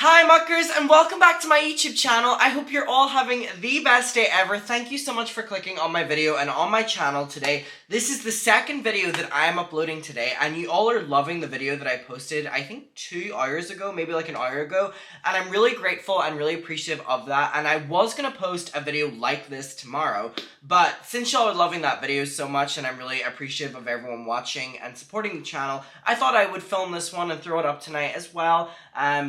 Hi muckers, and welcome back to my YouTube channel. I hope you're all having the best day ever. Thank you so much for clicking on my video and on my channel today. This is the second video that I am uploading today, and you all are loving the video that I posted, I think 2 hours ago, maybe like an hour ago, and I'm really grateful and really appreciative of that. And I was gonna post a video like this tomorrow, but since y'all are loving that video so much and I'm really appreciative of everyone watching and supporting the channel, I thought I would film this one and throw it up tonight as well,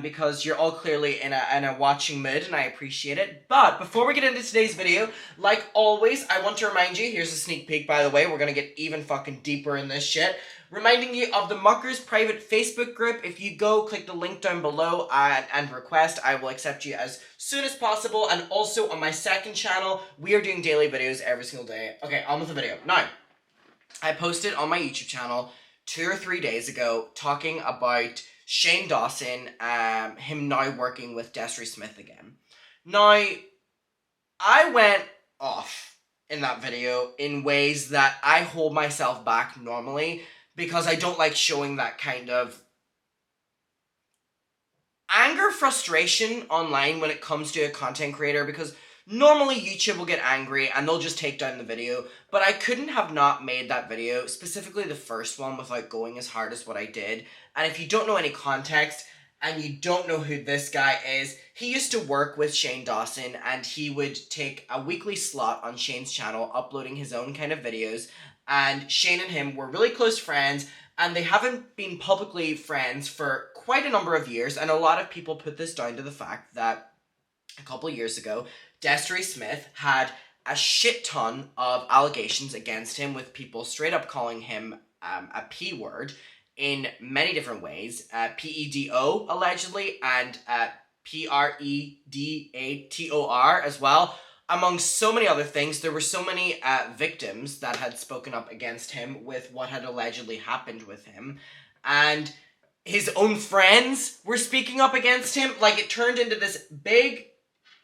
because you're all clearly in a watching mood and I appreciate it. But before we get into today's video, like always, I want to remind you, here's a sneak peek by the way, we're gonna get even fucking deeper in this shit. Reminding you of the Muckers private Facebook group. If you go click the link down below and request, I will accept you as soon as possible. And also on my second channel, we are doing daily videos every single day. Okay, on with the video. Now, I posted on my YouTube channel 2 or 3 days ago talking about Shane Dawson, him now working with Destry Smith again. Now, I went off in that video in ways that I hold myself back normally because I don't like showing that kind of anger, frustration online when it comes to a content creator, because normally YouTube will get angry and they'll just take down the video, but I couldn't have not made that video, specifically the first one, without going as hard as what I did. And if you don't know any context and you don't know who this guy is, he used to work with Shane Dawson and he would take a weekly slot on Shane's channel uploading his own kind of videos, and Shane and him were really close friends, and they haven't been publicly friends for quite a number of years, and a lot of people put this down to the fact that a couple of years ago, Destry Smith had a shit ton of allegations against him, with people straight up calling him a P-word in many different ways. P-E-D-O, allegedly, and P-R-E-D-A-T-O-R as well. Among so many other things, there were so many victims that had spoken up against him with what had allegedly happened with him. And his own friends were speaking up against him. Like, it turned into this big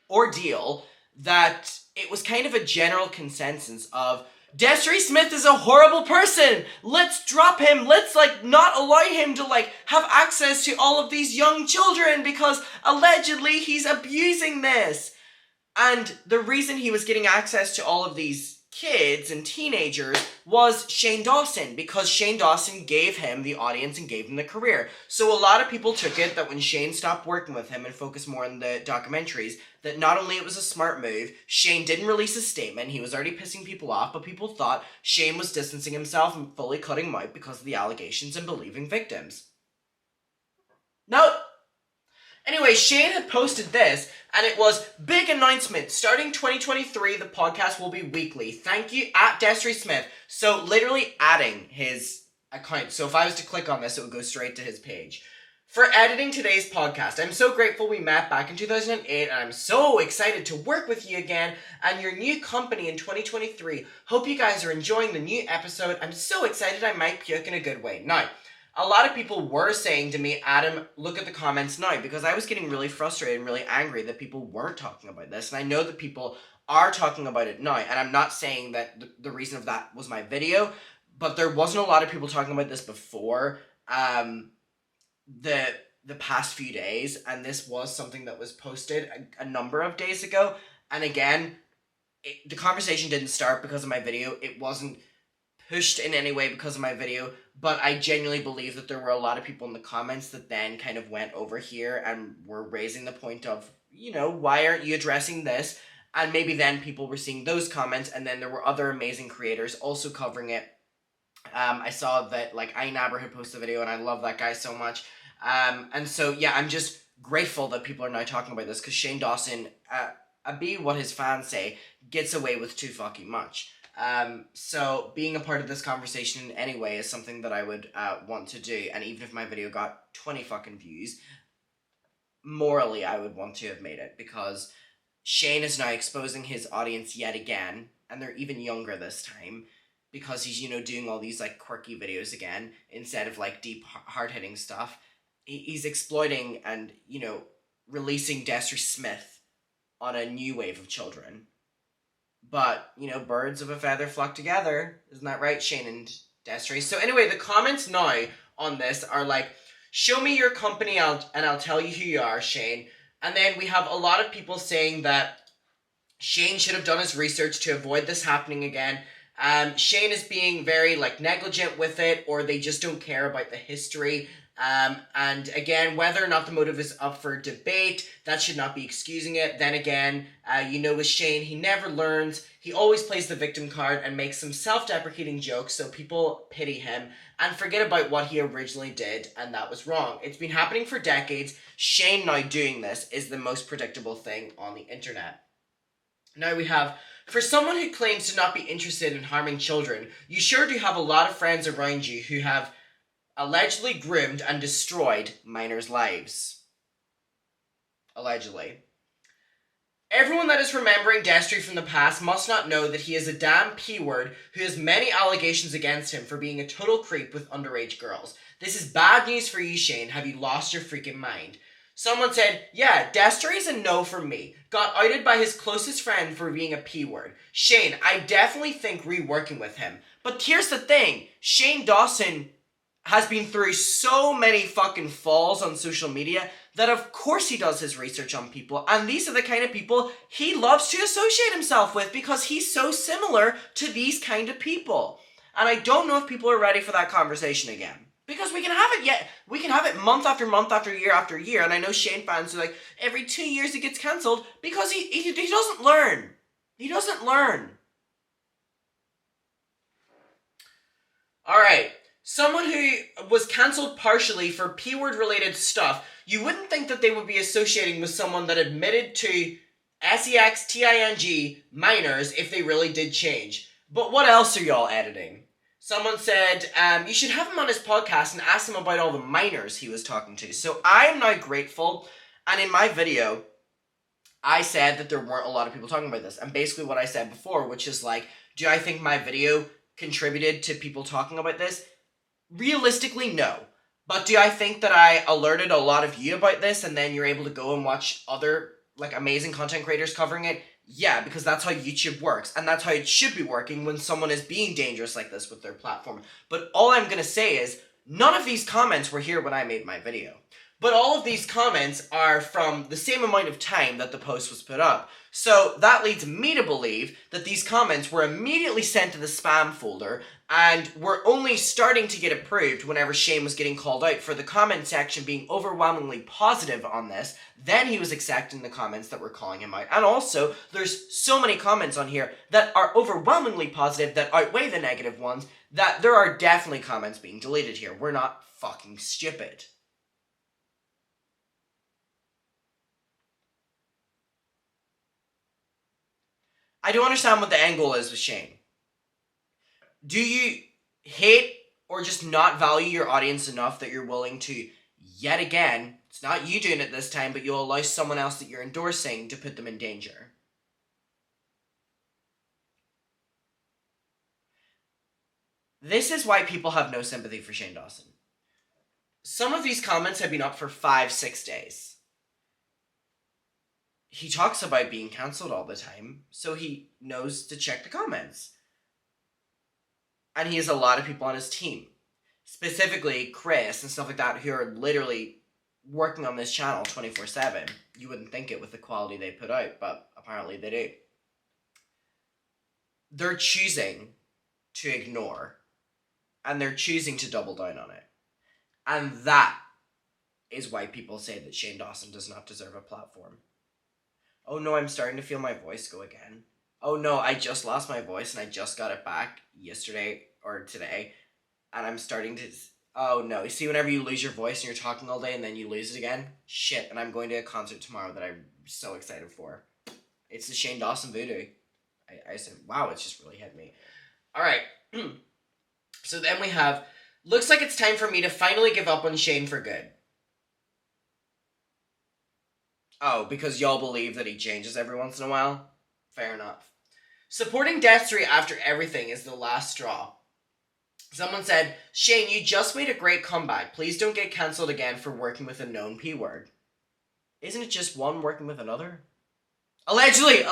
ordeal that it was kind of a general consensus of, Destry Smith is a horrible person. Let's drop him. Let's not allow him to have access to all of these young children because allegedly he's abusing this. And the reason he was getting access to all of these kids and teenagers was Shane Dawson, because Shane Dawson gave him the audience and gave him the career. So a lot of people took it that when Shane stopped working with him and focused more on the documentaries, that not only it was a smart move, Shane didn't release a statement, he was already pissing people off, but people thought Shane was distancing himself and fully cutting him out because of the allegations and believing victims. Nope. Anyway, Shane had posted this, and it was, big announcement, starting 2023, the podcast will be weekly. Thank you, at Destry Smith. So, literally adding his account. So if I was to click on this, it would go straight to his page. For editing today's podcast, I'm so grateful we met back in 2008, and I'm so excited to work with you again and your new company in 2023. Hope you guys are enjoying the new episode. I'm so excited I might puke in a good way. Now, a lot of people were saying to me, Adam, look at the comments now, because I was getting really frustrated and really angry that people weren't talking about this. And I know that people are talking about it now. And I'm not saying that the reason of that was my video, but there wasn't a lot of people talking about this before the past few days. And this was something that was posted a number of days ago. And again, the conversation didn't start because of my video. It wasn't pushed in any way because of my video, but I genuinely believe that there were a lot of people in the comments that then kind of went over here and were raising the point of, why aren't you addressing this? And maybe then people were seeing those comments, and then there were other amazing creators also covering it. I saw that iNabber had posted a video, and I love that guy so much. And so yeah, I'm just grateful that people are now talking about this, because Shane Dawson, be what his fans say, gets away with too fucking much. So being a part of this conversation in any way is something that I would want to do, and even if my video got 20 fucking views, morally I would want to have made it, because Shane is now exposing his audience yet again, and they're even younger this time, because he's, doing all these quirky videos again, instead of deep, hard-hitting stuff. He's exploiting and, releasing Destry Smith on a new wave of children. But, birds of a feather flock together. Isn't that right, Shane and Destry? So anyway, the comments now on this are show me your company and I'll tell you who you are, Shane. And then we have a lot of people saying that Shane should have done his research to avoid this happening again. Shane is being very negligent with it, or they just don't care about the history. And again, whether or not the motive is up for debate, that should not be excusing it. Then again, with Shane, he never learns. He always plays the victim card and makes some self-deprecating jokes, so people pity him and forget about what he originally did, and that was wrong. It's been happening for decades. Shane now doing this is the most predictable thing on the internet. Now we have, for someone who claims to not be interested in harming children, you sure do have a lot of friends around you who have allegedly groomed and destroyed minors' lives. Allegedly. Everyone that is remembering Destry from the past must not know that he is a damn P-word who has many allegations against him for being a total creep with underage girls. This is bad news for you, Shane. Have you lost your freaking mind? Someone said, yeah, Destry is a no from me. Got outed by his closest friend for being a P-word. Shane, I definitely think reworking with him. But here's the thing. Shane Dawson has been through so many fucking falls on social media that of course he does his research on people. And these are the kind of people he loves to associate himself with because he's so similar to these kind of people. And I don't know if people are ready for that conversation again. Because we can have it month after month after year, and I know Shane fans are like, every 2 years it gets cancelled, because he doesn't learn. He doesn't learn. Alright, someone who was cancelled partially for P-word related stuff, you wouldn't think that they would be associating with someone that admitted to SEXTING minors if they really did change. But what else are y'all editing? Someone said, you should have him on his podcast and ask him about all the minors he was talking to. So I am now grateful, and in my video, I said that there weren't a lot of people talking about this. And basically what I said before, which is do I think my video contributed to people talking about this? Realistically, no. But do I think that I alerted a lot of you about this, and then you're able to go and watch other amazing content creators covering it? Yeah, because that's how YouTube works, and that's how it should be working when someone is being dangerous like this with their platform. But all I'm going to say is, none of these comments were here when I made my video. But all of these comments are from the same amount of time that the post was put up. So that leads me to believe that these comments were immediately sent to the spam folder and were only starting to get approved whenever Shane was getting called out for the comment section being overwhelmingly positive on this. Then he was accepting the comments that were calling him out. And also, there's so many comments on here that are overwhelmingly positive that outweigh the negative ones that there are definitely comments being deleted here. We're not fucking stupid. I don't understand what the end goal is with Shane. Do you hate or just not value your audience enough that you're willing to, yet again, it's not you doing it this time, but you'll allow someone else that you're endorsing to put them in danger? This is why people have no sympathy for Shane Dawson. Some of these comments have been up for 5-6 days. He talks about being cancelled all the time, so he knows to check the comments. And he has a lot of people on his team, specifically Chris and stuff like that, who are literally working on this channel 24/7. You wouldn't think it with the quality they put out, but apparently they do. They're choosing to ignore, and they're choosing to double down on it. And that is why people say that Shane Dawson does not deserve a platform. Oh no, I'm starting to feel my voice go again. Oh no, I just lost my voice and I just got it back yesterday or today. And I'm starting to... Oh no, you see whenever you lose your voice and you're talking all day and then you lose it again? Shit, and I'm going to a concert tomorrow that I'm so excited for. It's the Shane Dawson voodoo. I said, wow, it's just really hit me. Alright, so then we have... Looks like it's time for me to finally give up on Shane for good. Oh, because y'all believe that he changes every once in a while? Fair enough. Supporting Destry after everything is the last straw. Someone said, Shane, you just made a great comeback. Please don't get cancelled again for working with a known P-word. Isn't it just one working with another? Allegedly.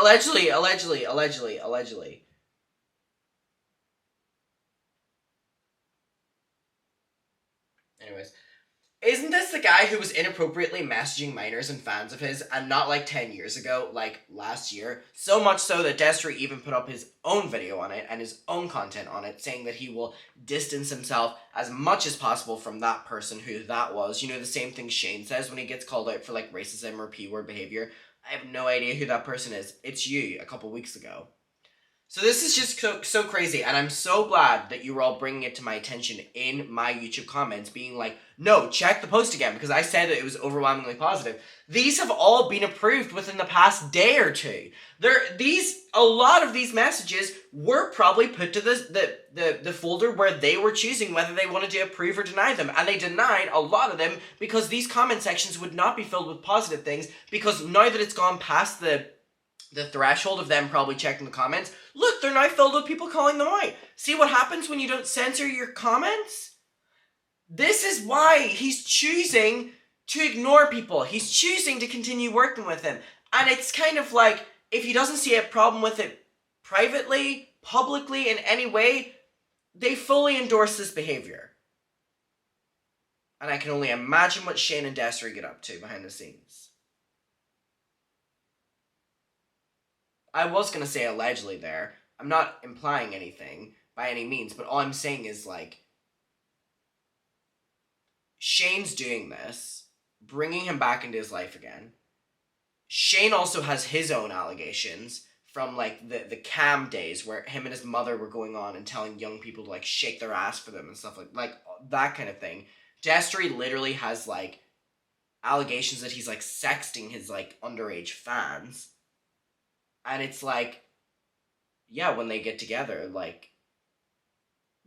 Anyways. Isn't this the guy who was inappropriately messaging minors and fans of his, and not like 10 years ago, like last year? So much so that Destry even put up his own video on it and his own content on it, saying that he will distance himself as much as possible from that person who that was. You know, the same thing Shane says when he gets called out for like racism or P-word behavior. I have no idea who that person is. It's you a couple weeks ago. So this is just so crazy, and I'm so glad that you were all bringing it to my attention in my YouTube comments, being like, no, check the post again, because I said that it was overwhelmingly positive. These have all been approved within the past day or two. A lot of these messages were probably put to the folder where they were choosing whether they wanted to approve or deny them, and they denied a lot of them because these comment sections would not be filled with positive things, because now that it's gone past the threshold of them probably checking the comments, look, they're now filled with people calling them out. See what happens when you don't censor your comments? This is why he's choosing to ignore people. He's choosing to continue working with him. And it's kind of like, if he doesn't see a problem with it privately, publicly, in any way, they fully endorse this behavior. And I can only imagine what Shane and Destry get up to behind the scenes. I was going to say allegedly there. I'm not implying anything by any means, but all I'm saying is, like, Shane's doing this, bringing him back into his life again. Shane also has his own allegations from, like, the cam days where him and his mother were going on and telling young people to, like, shake their ass for them and stuff like that kind of thing. Destry literally has, like, allegations that he's, like, sexting his, like, underage fans. And it's like, yeah, when they get together, like,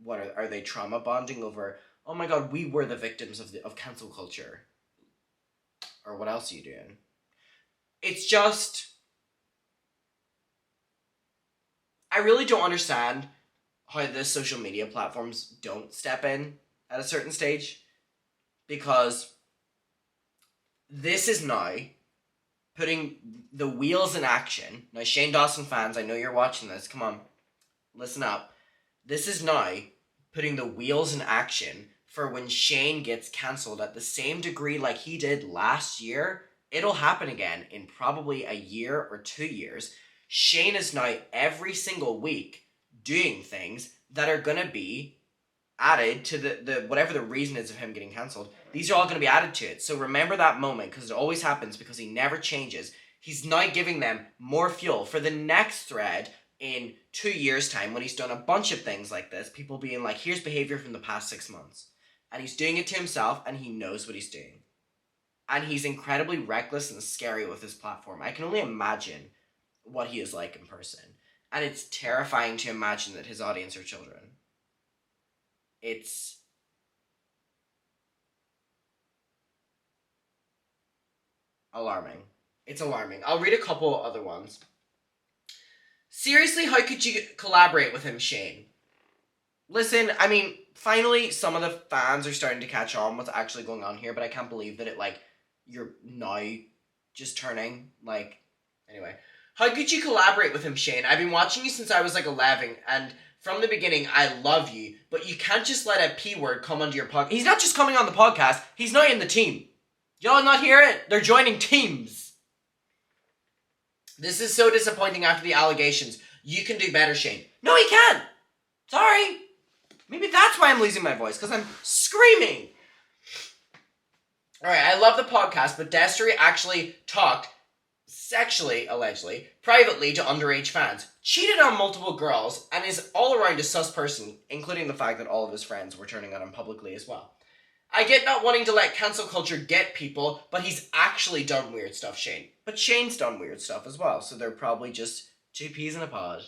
what are they trauma bonding over? Oh my god, we were the victims of cancel culture, or what else are you doing? It's just, I really don't understand how the social media platforms don't step in at a certain stage, because this is now putting the wheels in action. Now, Shane Dawson fans, I know you're watching this. Come on, listen up. This is now putting the wheels in action for when Shane gets cancelled at the same degree like he did last year. It'll happen again in probably a year or 2 years. Shane is now every single week doing things that are going to be added to the whatever the reason is of him getting cancelled. These are all going to be added to it. So remember that moment, because it always happens, because he never changes. He's now giving them more fuel for the next thread in 2 years' time, when he's done a bunch of things like this, people being like, here's behavior from the past 6 months. And he's doing it to himself, and he knows what he's doing. And he's incredibly reckless and scary with his platform. I can only imagine what he is like in person. And it's terrifying to imagine that his audience are children. It's alarming. It's alarming. I'll read a couple other ones. Seriously, how could you collaborate with him, Shane? Listen, I mean, finally, some of the fans are starting to catch on what's actually going on here, but I can't believe that you're now just turning, anyway. How could you collaborate with him, Shane? I've been watching you since I was, 11, and from the beginning, I love you, but you can't just let a P-word come onto your podcast. He's not just coming on the podcast, he's now in the team. Y'all not hear it? They're joining teams. This is so disappointing after the allegations. You can do better, Shane. No, he can't. Sorry. Maybe that's why I'm losing my voice, because I'm screaming. Alright, I love the podcast, but Destry actually talked sexually, allegedly, privately to underage fans, cheated on multiple girls, and is all around a sus person, including the fact that all of his friends were turning on him publicly as well. I get not wanting to let cancel culture get people, but he's actually done weird stuff, Shane. But Shane's done weird stuff as well, so they're probably just two peas in a pod.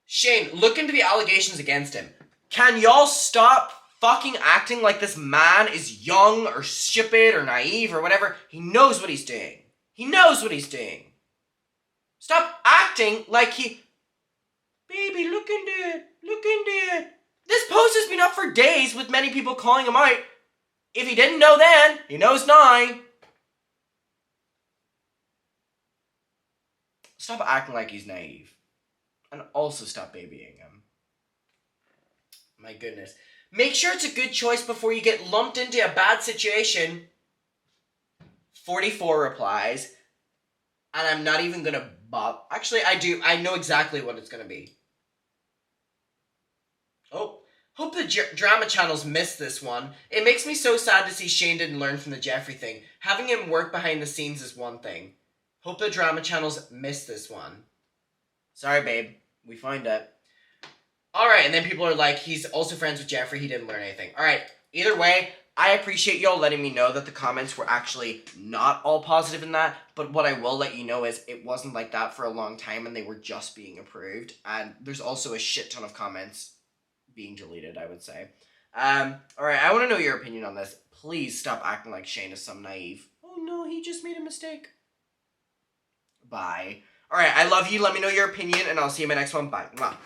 Shane, look into the allegations against him. Can y'all stop fucking acting like this man is young or stupid or naive or whatever? He knows what he's doing. He knows what he's doing. Stop acting like he... Baby, look into it. Look into it. This post has been up for days with many people calling him out. If he didn't know then, he knows now. Stop acting like he's naive. And also stop babying him. My goodness. Make sure it's a good choice before you get lumped into a bad situation. 44 replies. And I'm not even gonna bother. Actually, I do. I know exactly what it's gonna be. Oh, hope the drama channels missed this one. It makes me so sad to see Shane didn't learn from the Jeffrey thing. Having him work behind the scenes is one thing. Hope the drama channels missed this one. Sorry, babe. We find it. Alright, and then people are like, he's also friends with Jeffrey, he didn't learn anything. Alright, either way, I appreciate y'all letting me know that the comments were actually not all positive in that, but what I will let you know is it wasn't like that for a long time and they were just being approved, and there's also a shit ton of comments being deleted, I would say. Alright, I want to know your opinion on this. Please stop acting like Shane is some naive. Oh no, he just made a mistake. Bye. Alright, I love you. Let me know your opinion, and I'll see you in my next one. Bye. Mwah.